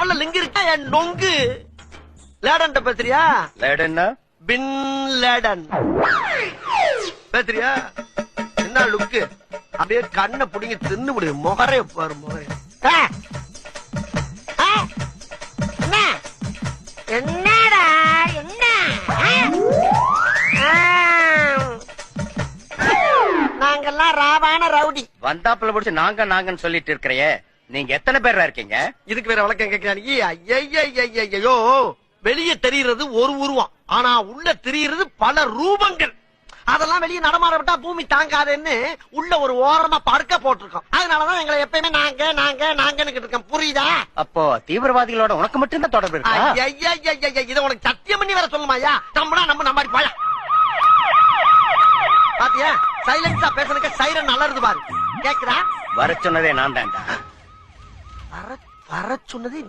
லெவல்ல லிங்க் இருக்கா என் நொங்கு. லேடன் பேசுறியா? லேடன்னா பின் லேடன் பேசுறியா? என்ன லுக்கு? அப்படியே கண்ணை புடிங்கி தின்னு விடு. முகரே பாரு முகரே. என்னடா என்ன? நாங்கெல்லாம் ராவான ரவுடி. வந்தாப்புல பிடிச்சு நாங்க நாங்கன்னு சொல்லிட்டு இருக்கிறையே, நீங்க எத்தனை பேரா இருக்கீங்க? இதுக்கு வேற வழக்கம் கேட்கிறாங்க. ஐயோ, வெளியே தெரிகிறது ஒரு உருவம், ஆனா உள்ள தெரிகிறது பல ரூபங்கள். அதெல்லாம் வெளியே நடமாட விட்டா பூமி தாங்காதுன்னு உள்ள ஒரு ஓரமா படுக்க போட்டிருக்கோம். அதனாலதான் எங்களை எப்பயுமே நாங்க நாங்க நாங்கன்னு இருக்கோம். புரியுதா? அப்போ தீவிரவாதிகளோட உனக்கு மட்டும்தான் தொடர்பு இருக்கா? இத உனக்கு சத்தியம் பண்ணி வேற சொல்லுமாயா? நம்மளா நம்ம பாயா பாத்தியா? சைலன்ஸா பேசுறதுக்கு சைரன் நலருது பாரு. கேக்குதா? வர சொன்னதே நான் தான்டா. வர சொன்னதே